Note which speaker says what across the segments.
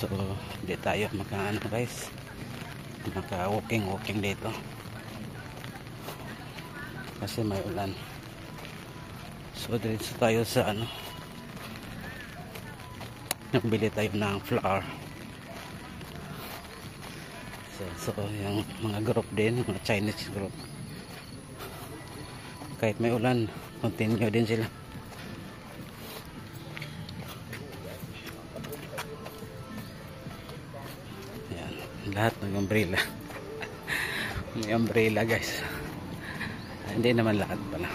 Speaker 1: So hindi tayo maka guys, maka walking dito kasi may ulan. So diretso tayo sa nagbili tayo ng flour. So yung mga group din, mga Chinese group, kahit may ulan continue din sila. Yan, lahat ng umbrella. May umbrella guys. Hindi naman lahat pala.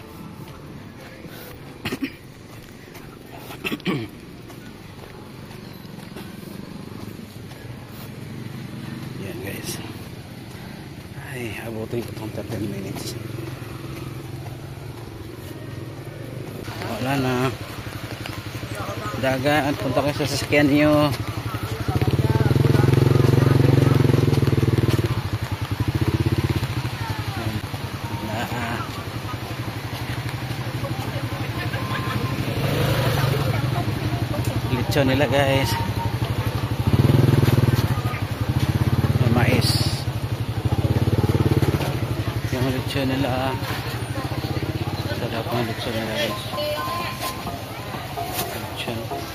Speaker 1: Yan guys. Ay, abutin ko itong 30 minutes. Wala na. Dagat, punta kayo sa sasakyan nyo. Lechon nila guys, may mais. Yung lechon nila, sarap ng lechon nila guys. Lechon yung mga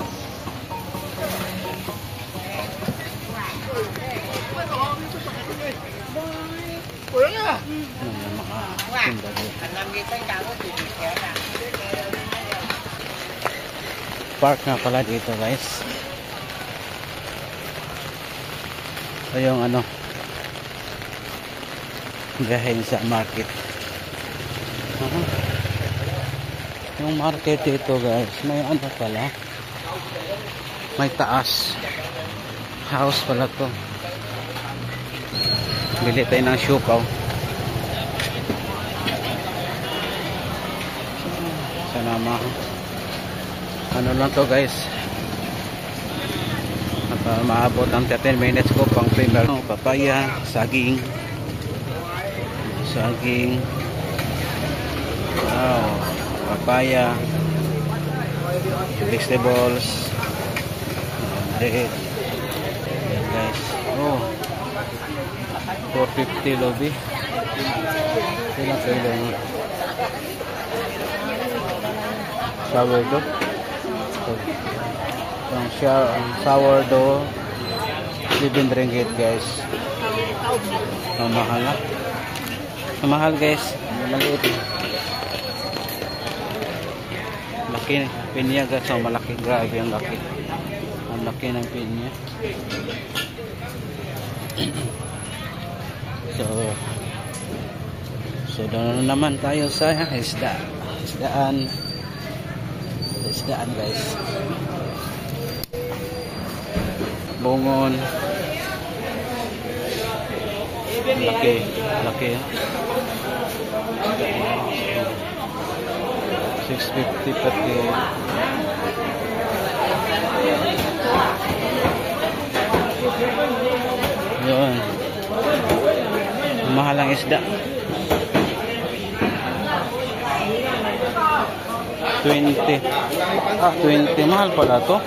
Speaker 1: tinda dito. Park nga pala dito guys. So yung gahin sa market. Yung market dito guys, may pala, may taas house pala to. Bili tayo ng siopaw. Sanama lang to guys, maabot ang 13 minutes ko pang primer. Papaya, saging, wow, papaya, vegetables, bread. Yan guys, 450 lobby. Ilang kilo mo? Sourdough. Ang sourdough 7 ringgit guys. Ang mahal na. Ang mahal guys. Maliit. Laki pinya guys. Ang malaki. Grabe ang laki. Ang laki ng pinya. So doon naman tayo sa isdaan guys. Bungon. Laki. 650 per kilo. Yun. Mahal ang isda. 20. 20. Mahal pala to.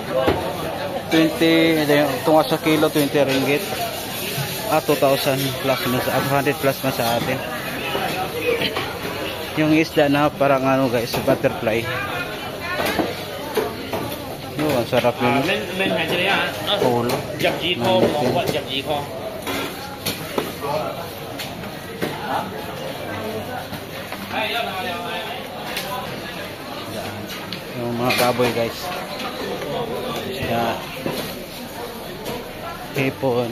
Speaker 1: 20. Tunga sa kilo, 20 ringgit. 2,000 plus na sa 100 plus na sa atin. Yung isda na parang guys, butterfly. Ang sarap yun. Ulo. Yung mga baboy guys. Hipon.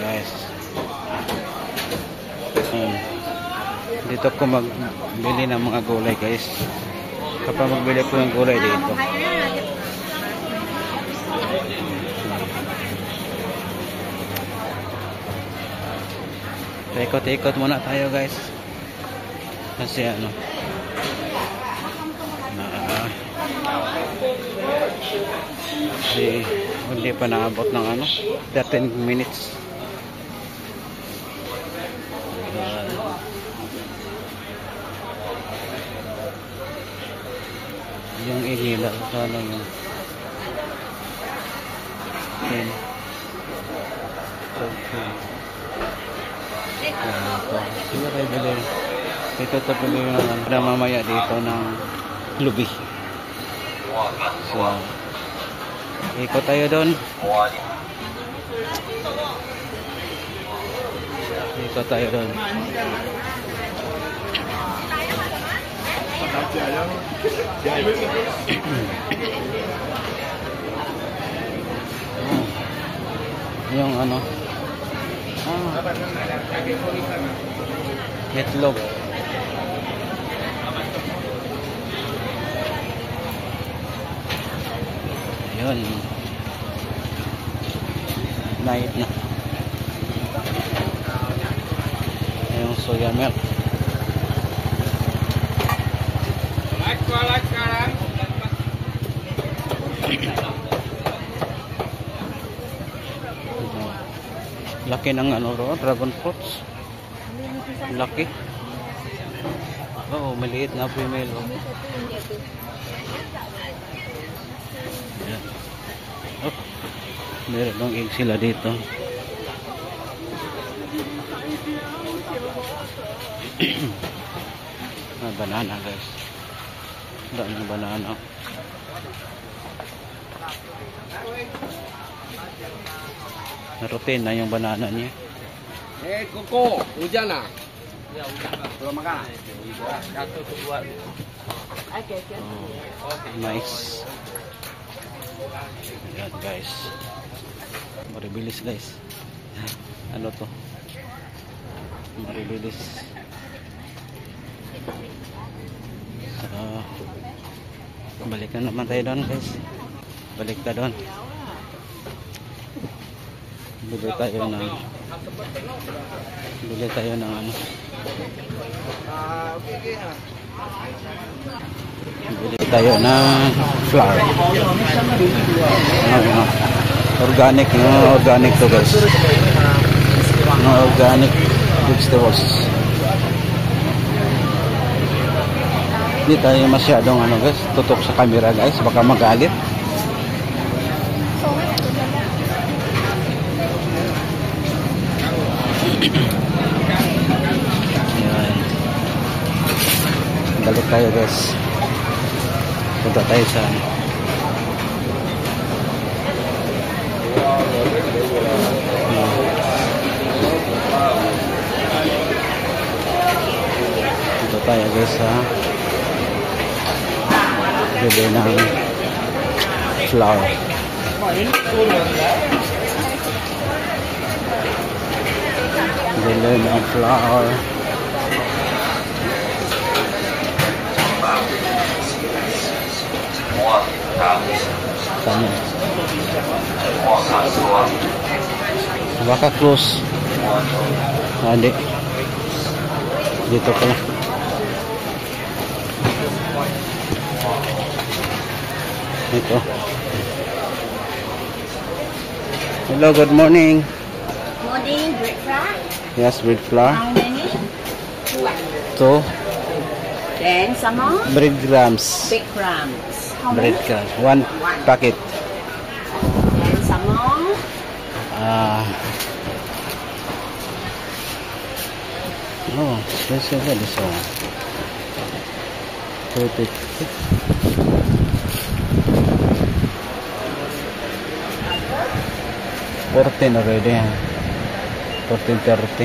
Speaker 1: Guys. Dito ko magbili ng mga gulay guys. Kapag magbili ko ng gulay dito. Ikot-ikot muna tayo guys. Kasi hindi pa naabot ng 13 minutes. Yung Manila. Ano yun? 10. Okay. Sige tayo bili. Ito pili na mamaya dito ng lubi. So, ikot tayo doon. Ikot tayo doon. Yung ano, itlog. Yun, night na yung soya milk. Laki ng ano ro, dragon fruits. Laki. Oo, maliit na female. Ayan. Oh, meron ng egg sila dito. Banana guys. Daming banana. Routine na yung banana niya.
Speaker 2: Koko, hujan na. Belum makan.
Speaker 1: Oh, nice. Ayan guys. Maribilis guys. Ano to? Maribilis. Balik na naman tayo doon guys. Balik ka doon. Bili tayo ng ano. Bili tayo ng flour. Organic, organic to guys. Organic vegetables. Hindi tayo masyadong ano guys, tutok sa camera guys, baka magalit. Ayan. Balik tayo guys. Punta tayo sa punta tayo guys sa bili ng flour. Bili ng flour. Tama. Baka close. Hindi. Dito pala. Ito. Hello, good morning.
Speaker 3: Morning, bread flour.
Speaker 1: Yes, bread flour.
Speaker 3: How many?
Speaker 1: 2.
Speaker 3: Then some more.
Speaker 1: Bread grams.
Speaker 3: Big crumbs. How
Speaker 1: Bread
Speaker 3: many?
Speaker 1: grams. 1 packet.
Speaker 3: Then some more.
Speaker 1: Oh, special this one. 250. 14 already. 14.30.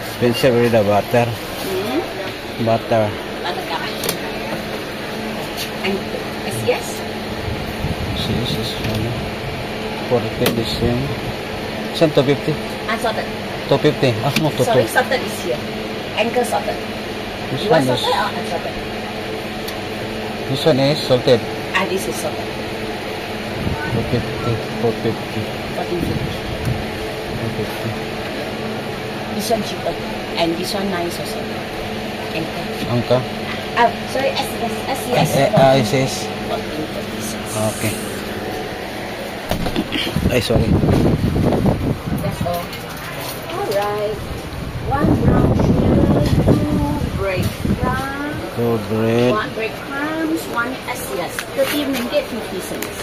Speaker 1: Expensive with the butter. Butter.
Speaker 3: And yes.
Speaker 1: This is 14 the same. Saan 250?
Speaker 3: Unsalted.
Speaker 1: 250. Ah, no, 250.
Speaker 3: Sorry, salted is here. Anchor salted.
Speaker 1: This
Speaker 3: You want
Speaker 1: one is
Speaker 3: salted or unsalted?
Speaker 1: this one is salted.
Speaker 3: This is salted.
Speaker 1: 250. 450.
Speaker 3: 14.50.
Speaker 1: 250.
Speaker 3: This one cheaper. And this one nice also. Anchor.
Speaker 1: Angka?
Speaker 3: Oh, sorry, SES.
Speaker 1: SS.
Speaker 3: 14.56.
Speaker 1: Okay. Ay, sorry.
Speaker 3: That's all. Alright. 1 brown sugar, 2 bread crumbs,
Speaker 1: Gold bread.
Speaker 3: One breadcrumbs, one yes, 13 ringgit 50 cents.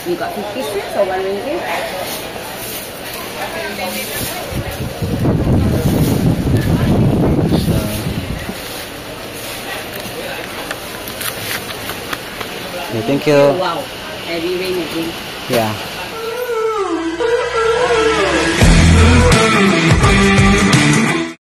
Speaker 3: You got 50 cents or 1 ringgit?
Speaker 1: So, okay, thank you.
Speaker 3: Wow, heavy rain again.
Speaker 1: Yeah.